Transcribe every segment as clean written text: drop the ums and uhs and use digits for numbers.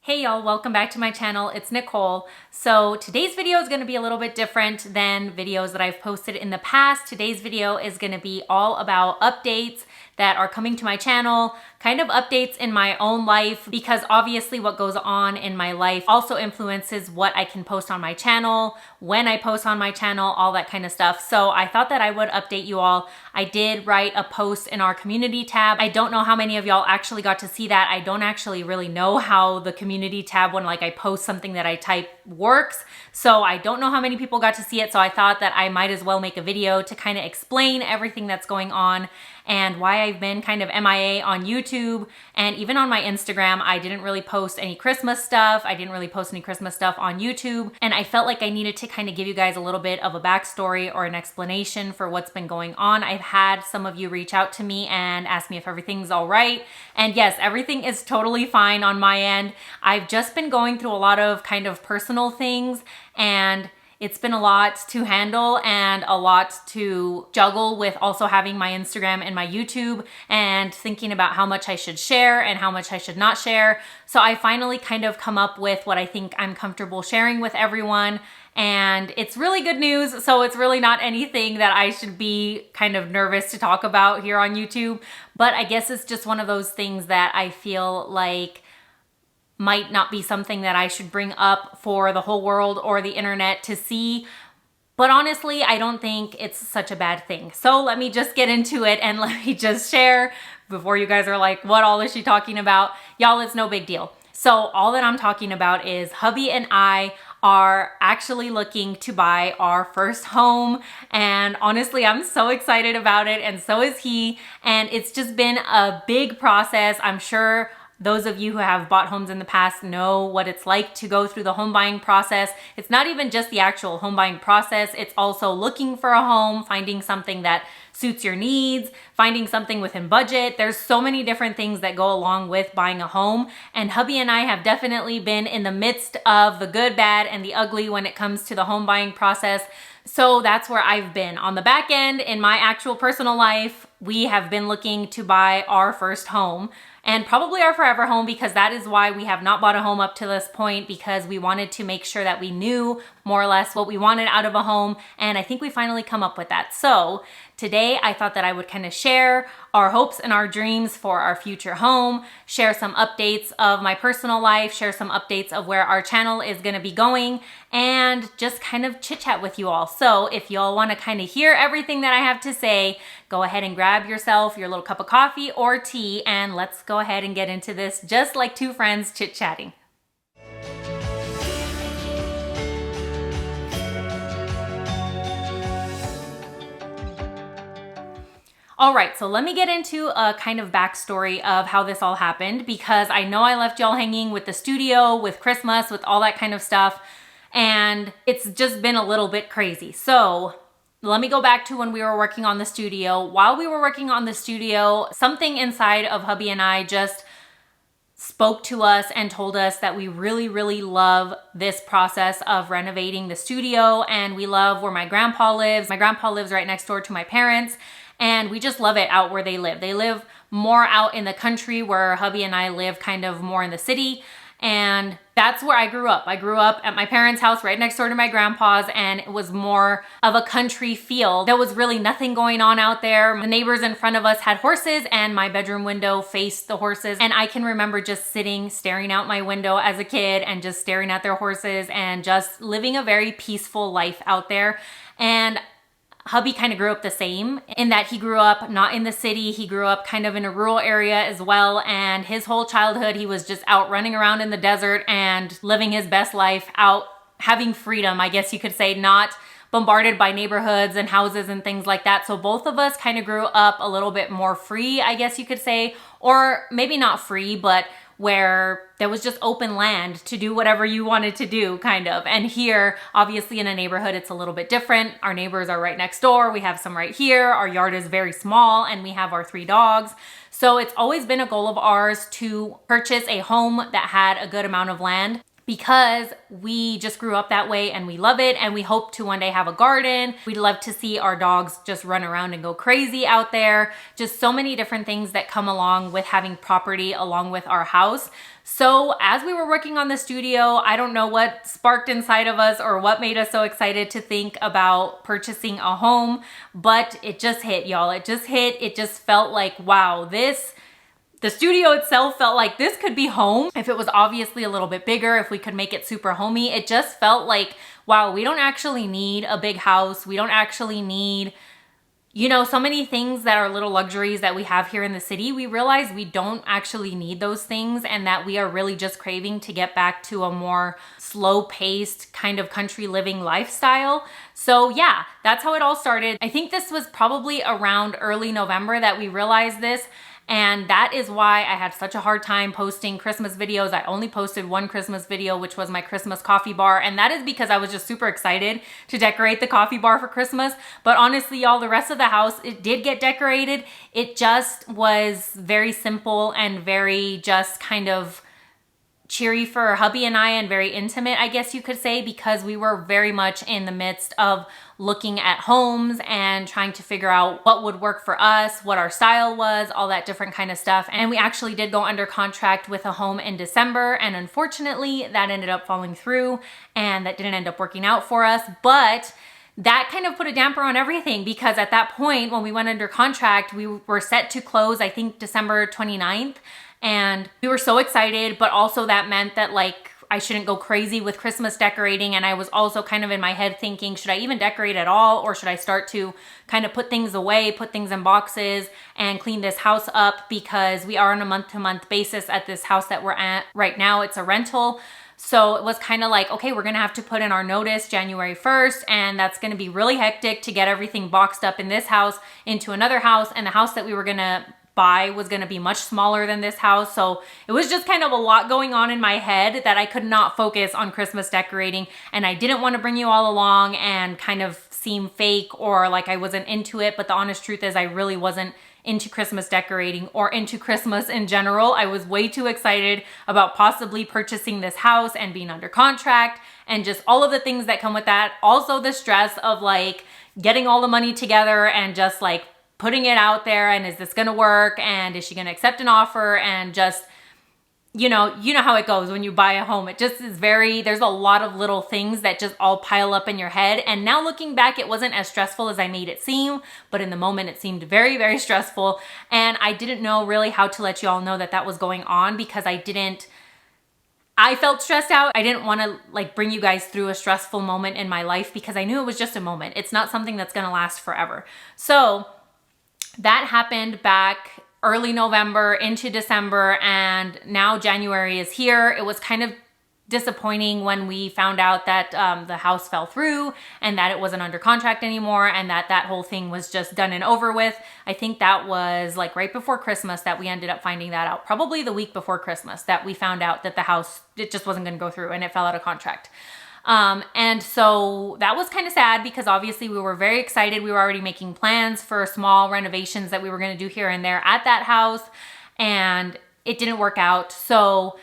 Hey y'all, welcome back to my channel. It's Nicole. So today's video is going to be a little bit different than videos that I've posted in the past. Today's video is going to be all about updates that are coming to my channel, kind of updates in my own life, because obviously what goes on in my life also influences what I can post on my channel, when I post on my channel, all that kind of stuff. So I thought that I would update you all. I did write a post in our community tab. I don't know how many of y'all actually got to see that. I don't actually really know how the community tab, when like I post something that I type, works. So I don't know how many people got to see it. So I thought that I might as well make a video to kind of explain everything that's going on and why I've been kind of MIA on YouTube and even on my Instagram. I didn't really post any Christmas stuff. I didn't really post any Christmas stuff on YouTube. And I felt like I needed to kind of give you guys a little bit of a backstory or an explanation for what's been going on. I've had some of you reach out to me and ask me if everything's all right. And yes, everything is totally fine on my end. I've just been going through a lot of kind of personal things, and it's been a lot to handle and a lot to juggle with also having my Instagram and my YouTube and thinking about how much I should share and how much I should not share. So I finally kind of come up with what I think I'm comfortable sharing with everyone. And it's really good news. So it's really not anything that I should be kind of nervous to talk about here on YouTube. But I guess it's just one of those things that I feel like might not be something that I should bring up for the whole world or the internet to see. But honestly, I don't think it's such a bad thing. So let me just get into it and let me just share before you guys are like, what all is she talking about? Y'all, it's no big deal. So all that I'm talking about is hubby and I are actually looking to buy our first home. And honestly, I'm so excited about it, and so is he. And it's just been a big process. I'm sure those of you who have bought homes in the past know what it's like to go through the home buying process. It's not even just the actual home buying process. It's also looking for a home, finding something that suits your needs, finding something within budget. There's so many different things that go along with buying a home. And hubby and I have definitely been in the midst of the good, bad, and the ugly when it comes to the home buying process. So that's where I've been. On the back end, in my actual personal life, we have been looking to buy our first home and probably our forever home, because that is why we have not bought a home up to this point, because we wanted to make sure that we knew more or less what we wanted out of a home. And I think we finally come up with that. So today I thought that I would kind of share our hopes and our dreams for our future home, share some updates of my personal life, share some updates of where our channel is going to be going, and just kind of chit chat with you all. So if y'all want to kind of hear everything that I have to say, go ahead and grab yourself your little cup of coffee or tea, and let's go ahead and get into this just like two friends chit-chatting. All right, so let me get into a kind of backstory of how this all happened, because I know I left y'all hanging with the studio, with Christmas, with all that kind of stuff, and it's just been a little bit crazy. So let me go back to when we were working on the studio. While we were working on the studio, something inside of hubby and I just spoke to us and told us that we really, really love this process of renovating the studio, and we love where my grandpa lives. My grandpa lives right next door to my parents, and we just love it out where they live. They live more out in the country, where hubby and I live kind of more in the city. And that's where I grew up. I grew up at my parents' house right next door to my grandpa's, and it was more of a country feel. There was really nothing going on out there. The neighbors in front of us had horses, and my bedroom window faced the horses. And I can remember just sitting, staring out my window as a kid and just staring at their horses and just living a very peaceful life out there. And hubby kind of grew up the same, in that he grew up not in the city. He grew up kind of in a rural area as well. And his whole childhood, he was just out running around in the desert and living his best life, out having freedom, I guess you could say, not bombarded by neighborhoods and houses and things like that. So both of us kind of grew up a little bit more free, I guess you could say, or maybe not free, but where there was just open land to do whatever you wanted to do, kind of. And here, obviously in a neighborhood, it's a little bit different. Our neighbors are right next door. We have some right here. Our yard is very small, and we have our 3 dogs. So it's always been a goal of ours to purchase a home that had a good amount of land, because we just grew up that way and we love it, and we hope to one day have a garden. We'd love to see our dogs just run around and go crazy out there. Just so many different things that come along with having property along with our house. So as we were working on the studio, I don't know what sparked inside of us or what made us so excited to think about purchasing a home, but it just hit, y'all. It just hit. It just felt like, wow, the studio itself felt like this could be home if it was obviously a little bit bigger, if we could make it super homey. It just felt like, wow, we don't actually need a big house. We don't actually need, you know, so many things that are little luxuries that we have here in the city. We realize we don't actually need those things, and that we are really just craving to get back to a more slow-paced kind of country living lifestyle. So yeah, that's how it all started. I think this was probably around early November that we realized this. And that is why I had such a hard time posting Christmas videos. I only posted one Christmas video, which was my Christmas coffee bar. And that is because I was just super excited to decorate the coffee bar for Christmas. But honestly, y'all, the rest of the house, it did get decorated. It just was very simple and very just kind of cheery for hubby and I, and very intimate, I guess you could say, because we were very much in the midst of looking at homes and trying to figure out what would work for us, what our style was, all that different kind of stuff. And we actually did go under contract with a home in December, and unfortunately that ended up falling through and that didn't end up working out for us. But that kind of put a damper on everything, because at that point when we went under contract, we were set to close, I think December 29th. And we were so excited, but also that meant that like I shouldn't go crazy with Christmas decorating. And I was also kind of in my head thinking, should I even decorate at all? Or should I start to kind of put things away, put things in boxes and clean this house up? Because we are on a month-to-month basis at this house that we're at right now. It's a rental. So it was kind of like, okay, we're gonna have to put in our notice January 1st, and that's gonna be really hectic to get everything boxed up in this house into another house. And the house that we were gonna buy was going to be much smaller than this house. So it was just kind of a lot going on in my head that I could not focus on Christmas decorating, and I didn't want to bring you all along and kind of seem fake or like I wasn't into it. But the honest truth is I really wasn't into Christmas decorating or into Christmas in general. I was way too excited about possibly purchasing this house and being under contract and just all of the things that come with that. Also the stress of like getting all the money together and just like putting it out there, and is this gonna work, and is she gonna accept an offer, and just, you know how it goes when you buy a home. It just is there's a lot of little things that just all pile up in your head. And now looking back, it wasn't as stressful as I made it seem, but in the moment it seemed very, very stressful. And I didn't know really how to let you all know that that was going on, because I felt stressed out. I didn't want to like bring you guys through a stressful moment in my life, because I knew it was just a moment. It's not something that's gonna last forever. So that happened back early November into December, and now January is here. It was kind of disappointing when we found out that the house fell through and that it wasn't under contract anymore, and that whole thing was just done and over with. I think that was like right before Christmas that we ended up finding that out. Probably the week before Christmas that we found out that the house, it just wasn't going to go through and it fell out of contract. And so that was kind of sad, because obviously we were very excited. We were already making plans for small renovations that we were going to do here and there at that house, and it didn't work out. So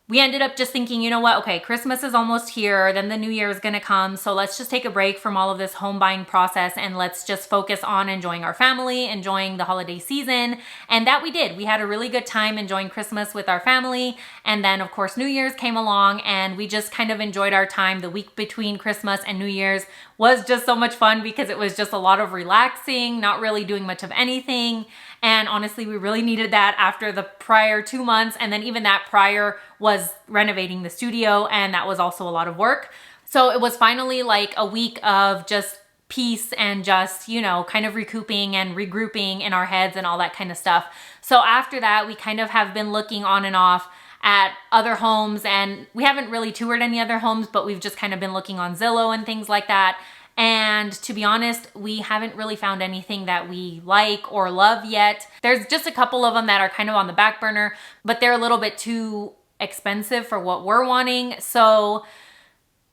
we ended up just thinking, you know what? Okay, Christmas is almost here. Then the new year is going to come. So let's just take a break from all of this home buying process, and let's just focus on enjoying our family, enjoying the holiday season. And that we did. We had a really good time enjoying Christmas with our family. And then of course, New Year's came along, and we just kind of enjoyed our time. The week between Christmas and New Year's was just so much fun, because it was just a lot of relaxing, not really doing much of anything. And honestly, we really needed that after the prior 2 months. And then even that prior was renovating the studio, and that was also a lot of work. So it was finally like a week of just peace and just, you know, kind of recouping and regrouping in our heads and all that kind of stuff. So after that, we kind of have been looking on and off at other homes, and we haven't really toured any other homes, but we've just kind of been looking on Zillow and things like that. And to be honest, we haven't really found anything that we like or love yet. There's just a couple of them that are kind of on the back burner, but they're a little bit too expensive for what we're wanting. So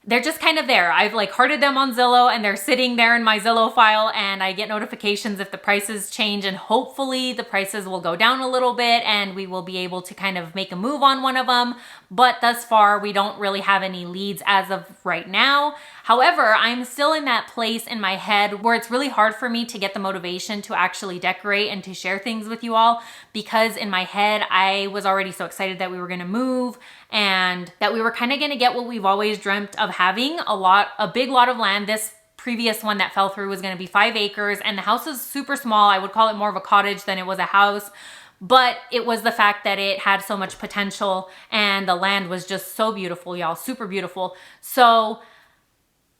they're just kind of there. I've like hearted them on Zillow and they're sitting there in my Zillow file, and I get notifications if the prices change, and hopefully the prices will go down a little bit and we will be able to kind of make a move on one of them. But thus far, we don't really have any leads as of right now. However, I'm still in that place in my head where it's really hard for me to get the motivation to actually decorate and to share things with you all, because in my head, I was already so excited that we were gonna move and that we were kind of gonna get what we've always dreamt of having, a big lot of land. This previous one that fell through was gonna be 5 acres, and the house is super small. I would call it more of a cottage than it was a house. But it was the fact that it had so much potential and the land was just so beautiful, y'all, super beautiful. So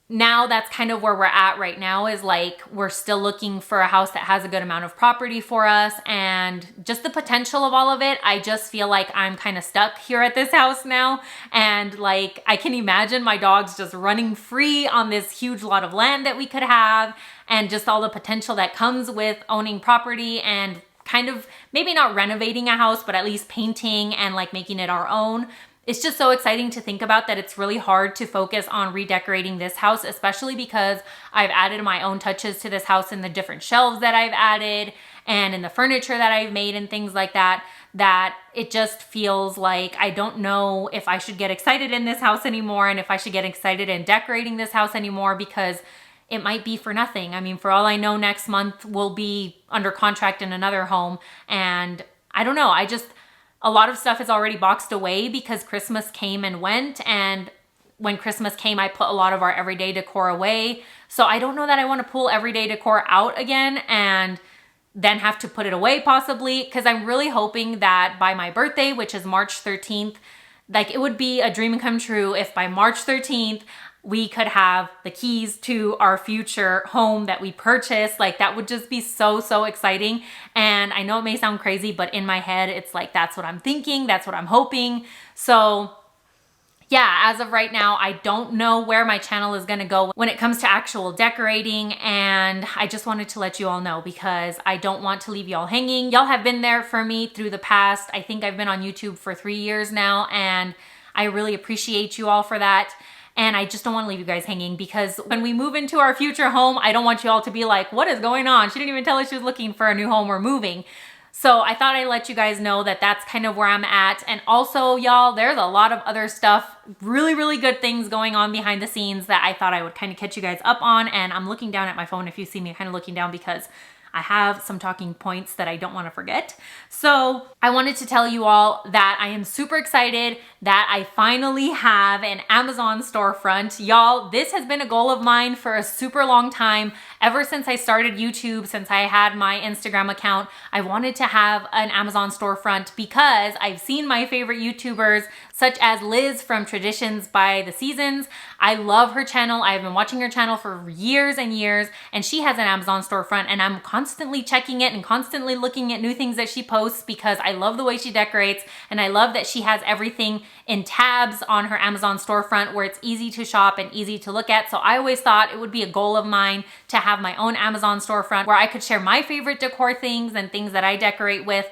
now that's kind of where we're at right now, is like we're still looking for a house that has a good amount of property for us, and just the potential of all of it. I just feel like I'm kind of stuck here at this house now, and like I can imagine my dogs just running free on this huge lot of land that we could have, and just all the potential that comes with owning property and kind of maybe not renovating a house, but at least painting and like making it our own. It's just so exciting to think about that it's really hard to focus on redecorating this house, especially because I've added my own touches to this house in the different shelves that I've added and in the furniture that I've made and things like that, that it just feels like I don't know if I should get excited in this house anymore and if I should get excited in decorating this house anymore, because it might be for nothing. I mean, for all I know, next month we'll be under contract in another home, and I don't know. A lot of stuff is already boxed away because Christmas came and went, and when Christmas came, I put a lot of our everyday decor away. So I don't know that I want to pull everyday decor out again and then have to put it away possibly, because I'm really hoping that by my birthday, which is March 13th, like it would be a dream come true if by March 13th, we could have the keys to our future home that we purchased. Like that would just be so, so exciting. And I know it may sound crazy, but in my head, it's like, that's what I'm thinking. That's what I'm hoping. So yeah, as of right now, I don't know where my channel is gonna go when it comes to actual decorating, and I just wanted to let you all know because I don't want to leave y'all hanging. Y'all have been there for me through the past. I think I've been on YouTube for 3 years now, and I really appreciate you all for that. And I just don't want to leave you guys hanging, because when we move into our future home, I don't want you all to be like, what is going on? She didn't even tell us she was looking for a new home or moving. So I thought I'd let you guys know that that's kind of where I'm at. And also, y'all, there's a lot of other stuff, really, really good things going on behind the scenes that I thought I would kind of catch you guys up on. And I'm looking down at my phone if you see me kind of looking down, because I have some talking points that I don't want to forget. So I wanted to tell you all that I am super excited that I finally have an Amazon storefront. Y'all, this has been a goal of mine for a super long time. Ever since I started YouTube, since I had my Instagram account, I wanted to have an Amazon storefront because I've seen my favorite YouTubers such as Liz from Traditions by the Seasons. I love her channel. I've been watching her channel for years and years, and she has an Amazon storefront, and I'm constantly checking it and constantly looking at new things that she posts because I love the way she decorates, and I love that she has everything in tabs on her Amazon storefront where it's easy to shop and easy to look at. So I always thought it would be a goal of mine to have my own Amazon storefront where I could share my favorite decor things and things that I decorate with,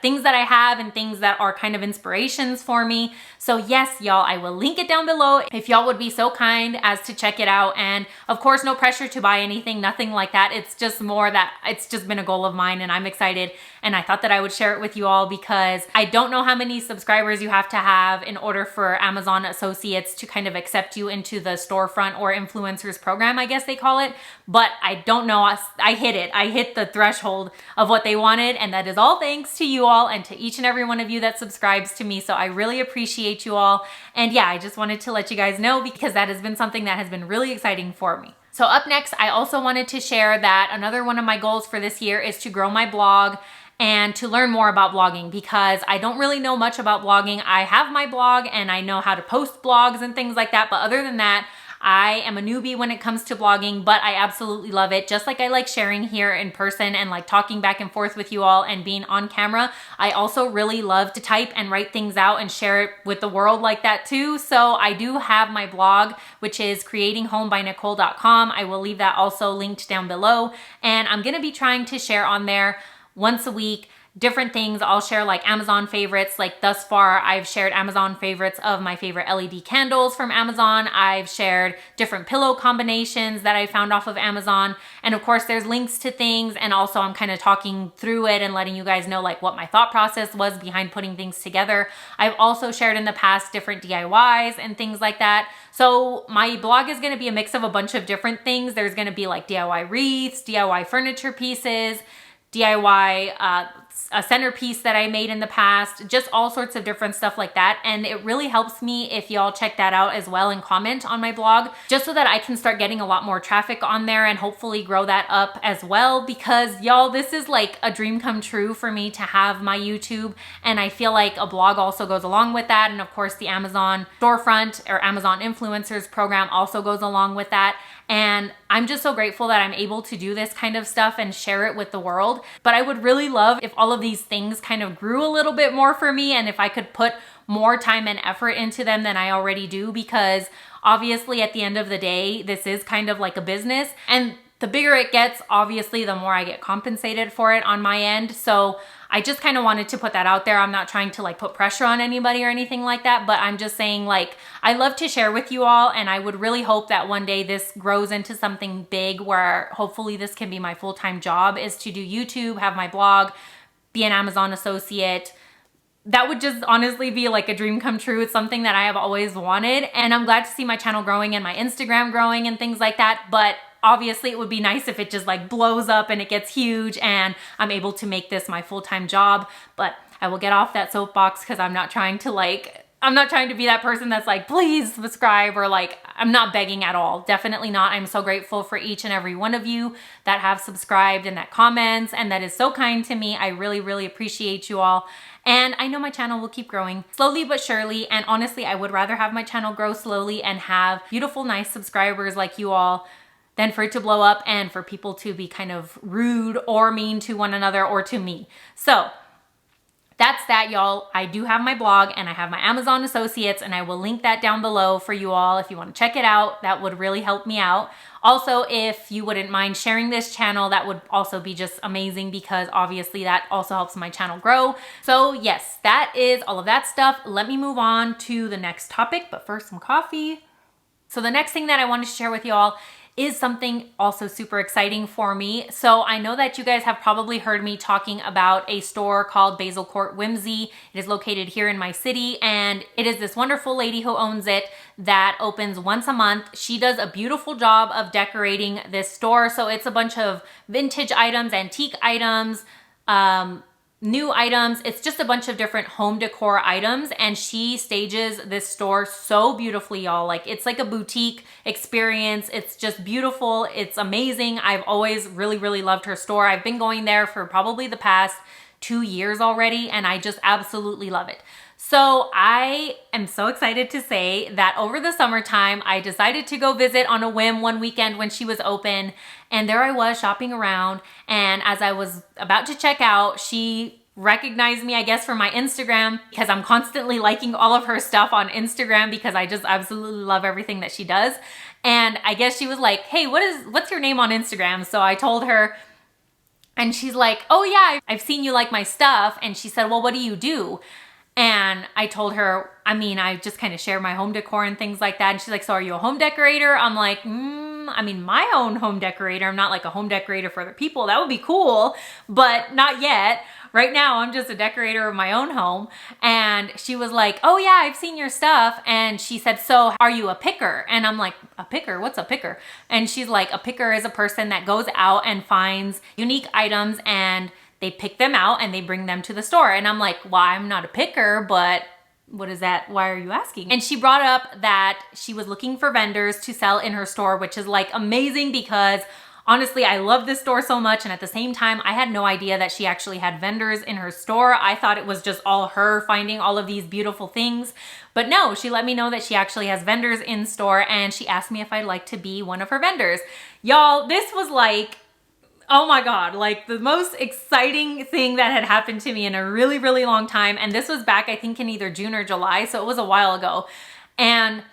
things that I have and things that are kind of inspirations for me. So yes, y'all, I will link it down below if y'all would be so kind as to check it out. And of course, no pressure to buy anything, nothing like that. It's just more that it's just been a goal of mine and I'm excited. And I thought that I would share it with you all because I don't know how many subscribers you have to have in order for Amazon associates to kind of accept you into the storefront or influencers program, I guess they call it. But I don't know, I hit it. I hit the threshold of what they wanted, and that is all thanks to you all and to each and every one of you that subscribes to me. So I really appreciate you all. And yeah, I just wanted to let you guys know because that has been something that has been really exciting for me. So up next, I also wanted to share that another one of my goals for this year is to grow my blog and to learn more about blogging because I don't really know much about blogging. I have my blog and I know how to post blogs and things like that. But other than that, I am a newbie when it comes to blogging, but I absolutely love it. Just like I like sharing here in person and like talking back and forth with you all and being on camera, I also really love to type and write things out and share it with the world like that too. So I do have my blog, which is creatinghomebynicole.com. I will leave that also linked down below. And I'm gonna be trying to share on there once a week different things. I'll share like Amazon favorites. Like thus far, I've shared Amazon favorites of my favorite LED candles from Amazon. I've shared different pillow combinations that I found off of Amazon. And of course, there's links to things. And also I'm kind of talking through it and letting you guys know like what my thought process was behind putting things together. I've also shared in the past different DIYs and things like that. So my blog is going to be a mix of a bunch of different things. There's going to be like DIY wreaths, DIY furniture pieces, DIY a centerpiece that I made in the past, just all sorts of different stuff like that. And it really helps me if y'all check that out as well and comment on my blog, just so that I can start getting a lot more traffic on there and hopefully grow that up as well. Because y'all, this is like a dream come true for me to have my YouTube. And I feel like a blog also goes along with that. And of course the Amazon storefront or Amazon influencers program also goes along with that. And I'm just so grateful that I'm able to do this kind of stuff and share it with the world. But I would really love if all of these things kind of grew a little bit more for me and if I could put more time and effort into them than I already do, because obviously at the end of the day, this is kind of like a business. And the bigger it gets, obviously, the more I get compensated for it on my end. So I just kind of wanted to put that out there. I'm not trying to like put pressure on anybody or anything like that, but I'm just saying like, I love to share with you all. And I would really hope that one day this grows into something big where hopefully this can be my full-time job, is to do YouTube, have my blog, be an Amazon associate. That would just honestly be like a dream come true. It's something that I have always wanted. And I'm glad to see my channel growing and my Instagram growing and things like that. But obviously it would be nice if it just like blows up and it gets huge and I'm able to make this my full-time job. But I will get off that soapbox because I'm not trying to be that person that's like, please subscribe, or like, I'm not begging at all. Definitely not. I'm so grateful for each and every one of you that have subscribed and that comments and that is so kind to me. I really, really appreciate you all. And I know my channel will keep growing slowly but surely. And honestly, I would rather have my channel grow slowly and have beautiful, nice subscribers like you all than for it to blow up and for people to be kind of rude or mean to one another or to me. So that's that, y'all. I do have my blog and I have my Amazon associates, and I will link that down below for you all if you want to check it out. That would really help me out. Also, if you wouldn't mind sharing this channel, that would also be just amazing, because obviously that also helps my channel grow. So yes, that is all of that stuff. Let me move on to the next topic, but first some coffee. So the next thing that I wanted to share with y'all is something also super exciting for me. So I know that you guys have probably heard me talking about a store called Basil Court Whimsy. It is located here in my city, and it is this wonderful lady who owns it that opens once a month. She does a beautiful job of decorating this store. So it's a bunch of vintage items, antique items, new items. It's just a bunch of different home decor items, and she stages this store so beautifully, y'all. Like, it's like a boutique experience. It's just beautiful. It's amazing. I've always really, really loved her store. I've been going there for probably the past 2 years already, and I just absolutely love it. So I am so excited to say that over the summertime, I decided to go visit on a whim one weekend when she was open. And there I was shopping around. And as I was about to check out, she recognized me, I guess, from my Instagram, because I'm constantly liking all of her stuff on Instagram because I just absolutely love everything that she does. And I guess she was like, hey, what's your name on Instagram? So I told her, and she's like, oh yeah, I've seen you like my stuff. And she said, well, what do you do? And I told her, I mean, I just kind of share my home decor and things like that. And she's like, so are you a home decorator? I'm like, I mean, my own home decorator. I'm not like a home decorator for other people. That would be cool, but not yet. Right now, I'm just a decorator of my own home. And she was like, oh yeah, I've seen your stuff. And she said, so are you a picker? And I'm like, a picker? What's a picker? And she's like, a picker is a person that goes out and finds unique items and they pick them out and they bring them to the store. And I'm like, well, I'm not a picker, but what is that? Why are you asking? And she brought up that she was looking for vendors to sell in her store, which is like amazing, because honestly, I love this store so much. And at the same time, I had no idea that she actually had vendors in her store. I thought it was just all her finding all of these beautiful things. But no, she let me know that she actually has vendors in store, and she asked me if I'd like to be one of her vendors. Y'all, this was like, oh my God, like the most exciting thing that had happened to me in a really, really long time. And this was back, I think, in either June or July. So it was a while ago. And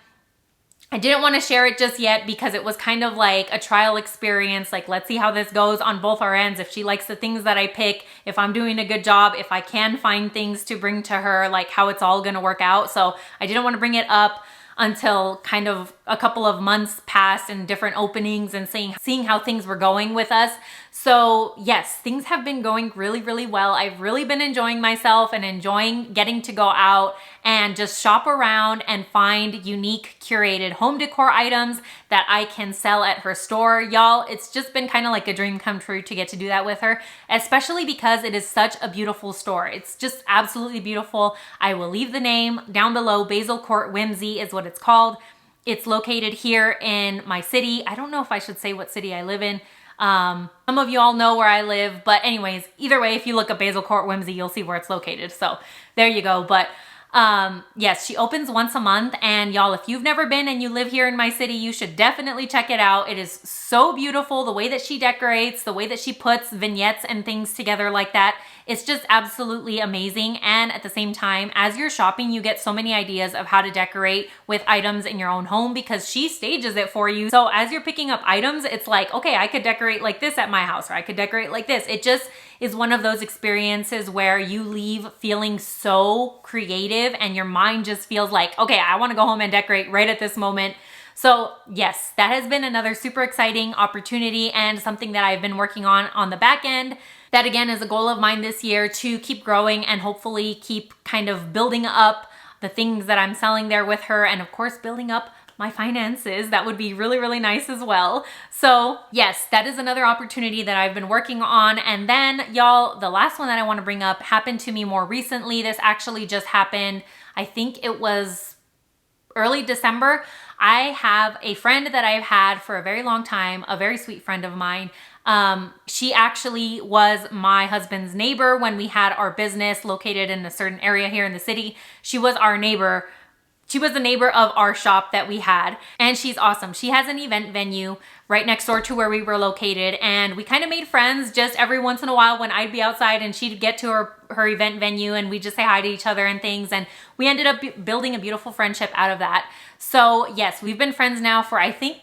I didn't want to share it just yet because it was kind of like a trial experience. Like, let's see how this goes on both our ends. If she likes the things that I pick, if I'm doing a good job, if I can find things to bring to her, like how it's all going to work out. So I didn't want to bring it up until kind of a couple of months passed and different openings and seeing how things were going with us. So yes, things have been going really, really well. I've really been enjoying myself and enjoying getting to go out and just shop around and find unique curated home decor items that I can sell at her store. Y'all, it's just been kind of like a dream come true to get to do that with her, especially because it is such a beautiful store. It's just absolutely beautiful. I will leave the name down below. Basil Court Whimsy is what it's called. It's located here in my city. I don't know if I should say what city I live in. Some of you all know where I live, but anyways, either way, if you look up Basil Court Whimsy, you'll see where it's located. So there you go. But yes, she opens once a month, and y'all, if you've never been and you live here in my city, you should definitely check it out. It is so beautiful. The way that she decorates, the way that she puts vignettes and things together like that. It's just absolutely amazing. And at the same time, as you're shopping, you get so many ideas of how to decorate with items in your own home because she stages it for you. So as you're picking up items, it's like, okay, I could decorate like this at my house, or I could decorate like this. It just is one of those experiences where you leave feeling so creative and your mind just feels like, okay, I want to go home and decorate right at this moment. So yes, that has been another super exciting opportunity and something that I've been working on the back end. That again is a goal of mine this year, to keep growing and hopefully keep kind of building up the things that I'm selling there with her, and of course building up my finances. That would be really, really nice as well. So yes, that is another opportunity that I've been working on. And then y'all, the last one that I want to bring up happened to me more recently. This actually just happened, I think it was early December. I have a friend that I've had for a very long time, a very sweet friend of mine. She actually was my husband's neighbor when we had our business located in a certain area here in the city. She was our neighbor. She was the neighbor of our shop that we had, and she's awesome. She has an event venue right next door to where we were located, and we kind of made friends just every once in a while when I'd be outside and she'd get to her event venue, and we'd just say hi to each other and things, and we ended up building a beautiful friendship out of that. So yes, we've been friends now for, I think,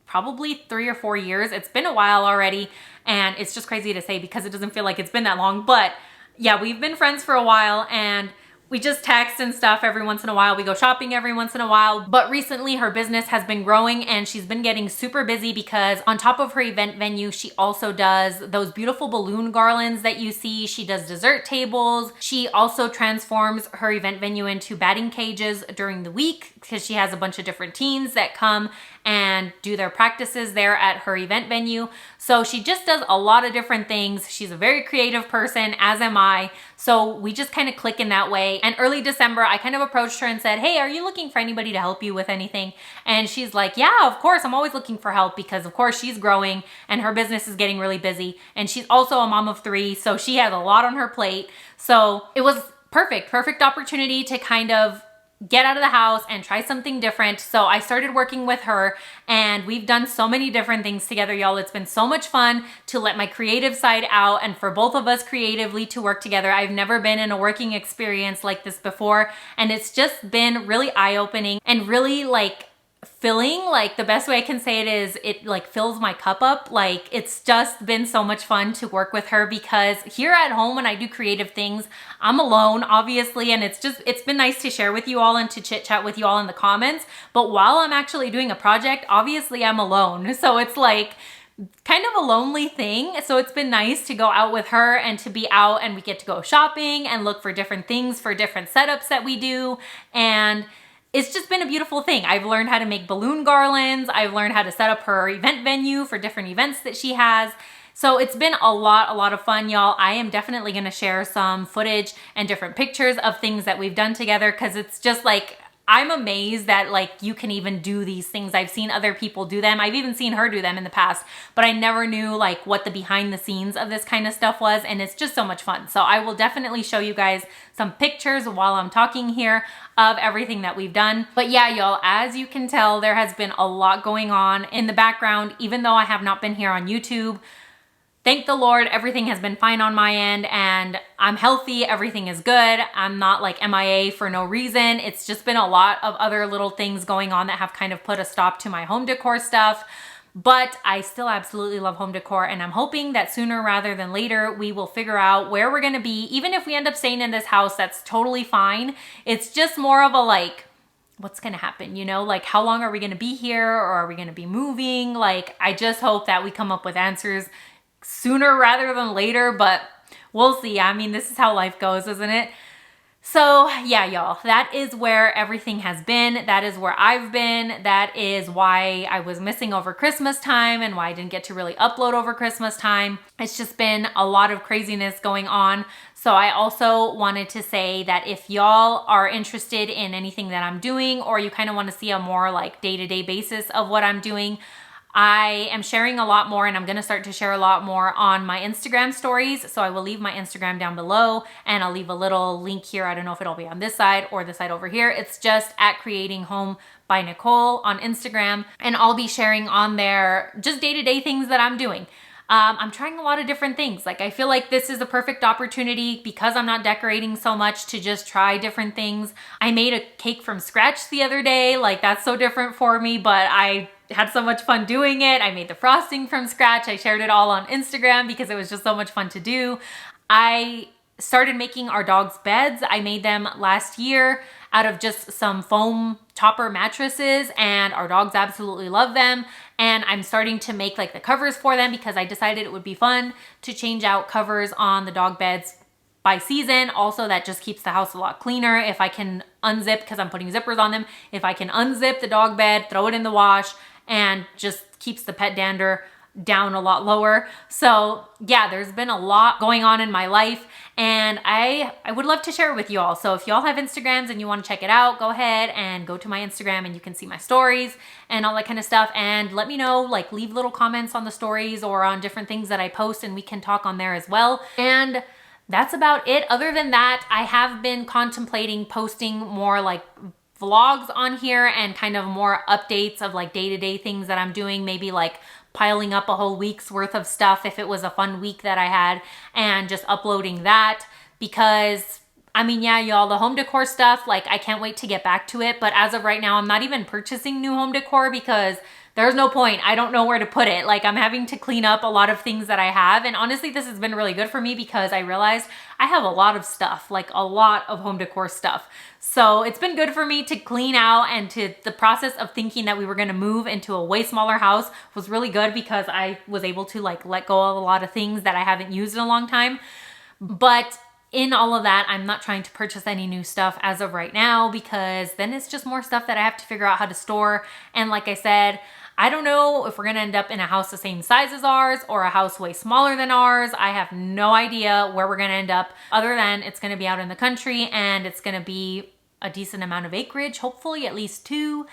probably 3 or 4 years. It's been a while already, and it's just crazy to say because it doesn't feel like it's been that long, but yeah, we've been friends for a while, and we just text and stuff every once in a while. We go shopping every once in a while. But recently her business has been growing and she's been getting super busy because on top of her event venue, she also does those beautiful balloon garlands that you see. She does dessert tables. She also transforms her event venue into batting cages during the week because she has a bunch of different teens that come and do their practices there at her event venue. So she just does a lot of different things. She's a very creative person, as am I. So we just kind of click in that way. And early December, I kind of approached her and said, hey, are you looking for anybody to help you with anything? And she's like, yeah, of course. I'm always looking for help because of course she's growing and her business is getting really busy. And she's also a mom of 3. So she has a lot on her plate. So it was perfect opportunity to kind of get out of the house and try something different. So I started working with her and we've done so many different things together, y'all. It's been so much fun to let my creative side out and for both of us creatively to work together. I've never been in a working experience like this before, and it's just been really eye-opening and really like filling. Like the best way I can say it is it like fills my cup up. Like it's just been so much fun to work with her because here at home when I do creative things, I'm alone obviously, and it's been nice to share with you all and to chit chat with you all in the comments. But while I'm actually doing a project, obviously I'm alone. So it's like kind of a lonely thing. So it's been nice to go out with her and to be out and we get to go shopping and look for different things for different setups that we do. And it's just been a beautiful thing. I've learned how to make balloon garlands. I've learned how to set up her event venue for different events that she has. So it's been a lot of fun, y'all. I am definitely gonna share some footage and different pictures of things that we've done together because it's just like, I'm amazed that like you can even do these things. I've seen other people do them. I've even seen her do them in the past, but I never knew like what the behind the scenes of this kind of stuff was, and it's just so much fun. So I will definitely show you guys some pictures while I'm talking here of everything that we've done. But yeah, y'all, as you can tell, there has been a lot going on in the background, even though I have not been here on YouTube. thank the Lord, everything has been fine on my end and I'm healthy, everything is good. I'm not like MIA for no reason. It's just been a lot of other little things going on that have kind of put a stop to my home decor stuff. But I still absolutely love home decor, and I'm hoping that sooner rather than later, we will figure out where we're gonna be. Even if we end up staying in this house, that's totally fine. It's just more of a like, what's gonna happen, you know? Like, how long are we gonna be here, or are we gonna be moving? Like, I just hope that we come up with answers sooner rather than later, but we'll see. I mean, this is how life goes, isn't it? So yeah, y'all, that is where everything has been. That is where I've been. That is why I was missing over Christmas time and why I didn't get to really upload over Christmas time. It's just been a lot of craziness going on. So I also wanted to say that if y'all are interested in anything that I'm doing, or you kind of want to see a more like day-to-day basis of what I'm doing, I am sharing a lot more, and I'm gonna start to share a lot more on my Instagram stories. So I will leave my Instagram down below, and I'll leave a little link here. I don't know if it'll be on this side or the side over here. It's just at Creating Home by Nicole on Instagram. And I'll be sharing on there just day-to-day things that I'm doing. I'm trying a lot of different things. Like, I feel like this is a perfect opportunity because I'm not decorating so much to just try different things. I made a cake from scratch the other day. Like, that's so different for me, but I had so much fun doing it. I made the frosting from scratch. I shared it all on Instagram because it was just so much fun to do. I started making our dog's beds. I made them last year out of just some foam topper mattresses, and our dogs absolutely love them. And I'm starting to make like the covers for them because I decided it would be fun to change out covers on the dog beds by season. Also, that just keeps the house a lot cleaner. If I can unzip, because I'm putting zippers on them, if I can unzip the dog bed, throw it in the wash, and just keeps the pet dander down a lot lower. So yeah, there's been a lot going on in my life, and I would love to share it with you all. So if y'all have Instagrams and you want to check it out, go ahead and go to my Instagram and you can see my stories and all that kind of stuff. And let me know, like, leave little comments on the stories or on different things that I post, and we can talk on there as well. And that's about it. Other than that, I have been contemplating posting more like vlogs on here and kind of more updates of like day-to-day things that I'm doing, maybe like piling up a whole week's worth of stuff if it was a fun week that I had, and just uploading that. Because I mean, yeah, y'all, the home decor stuff, like, I can't wait to get back to it. But as of right now, I'm not even purchasing new home decor because there's no point. I don't know where to put it. Like, I'm having to clean up a lot of things that I have. And honestly, this has been really good for me because I realized I have a lot of stuff, like a lot of home decor stuff. So it's been good for me to clean out, and to the process of thinking that we were going to move into a way smaller house was really good because I was able to like let go of a lot of things that I haven't used in a long time. But in all of that, I'm not trying to purchase any new stuff as of right now, because then it's just more stuff that I have to figure out how to store. And like I said, I don't know if we're gonna end up in a house the same size as ours or a house way smaller than ours. I have no idea where we're gonna end up, other than it's gonna be out in the country and it's gonna be a decent amount of acreage, hopefully at least 2.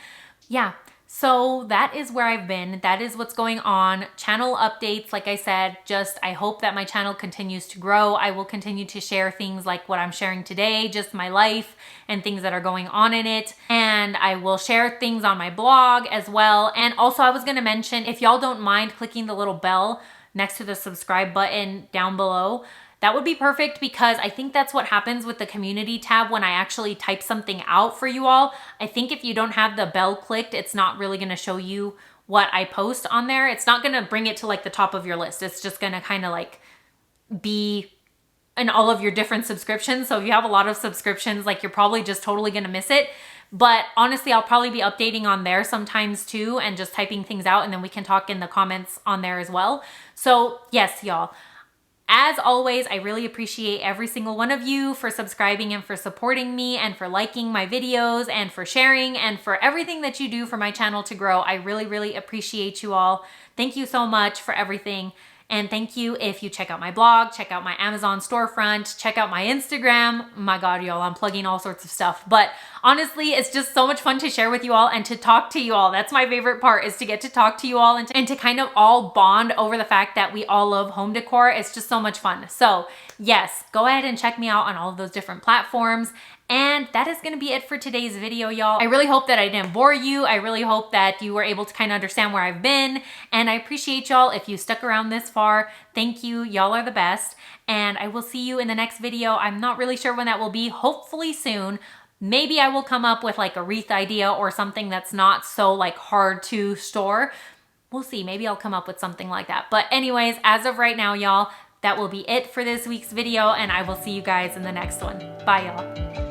Yeah. So that is where I've been. That is what's going on. Channel updates, like I said, just I hope that my channel continues to grow. I will continue to share things like what I'm sharing today, just my life and things that are going on in it. And I will share things on my blog as well. And also, I was going to mention, if y'all don't mind clicking the little bell next to the subscribe button down below, that would be perfect, because I think that's what happens with the community tab when I actually type something out for you all. I think if you don't have the bell clicked, it's not really going to show you what I post on there. It's not going to bring it to like the top of your list. It's just going to kind of like be in all of your different subscriptions. So if you have a lot of subscriptions, like, you're probably just totally going to miss it. But honestly, I'll probably be updating on there sometimes too, and just typing things out, and then we can talk in the comments on there as well. So yes, y'all. As always, I really appreciate every single one of you for subscribing and for supporting me and for liking my videos and for sharing and for everything that you do for my channel to grow. I really, really appreciate you all. Thank you so much for everything. And thank you if you check out my blog, check out my Amazon storefront, check out my Instagram. My God, y'all, I'm plugging all sorts of stuff. But honestly, it's just so much fun to share with you all and to talk to you all. That's my favorite part, is to get to talk to you all and to kind of all bond over the fact that we all love home decor. It's just so much fun. So yes, go ahead and check me out on all of those different platforms. And that is gonna be it for today's video, y'all. I really hope that I didn't bore you. I really hope that you were able to kind of understand where I've been. And I appreciate y'all if you stuck around this far. Thank you, y'all are the best. And I will see you in the next video. I'm not really sure when that will be, hopefully soon. Maybe I will come up with like a wreath idea or something that's not so like hard to store. We'll see, maybe I'll come up with something like that. But anyways, as of right now, y'all, that will be it for this week's video, and I will see you guys in the next one. Bye, y'all.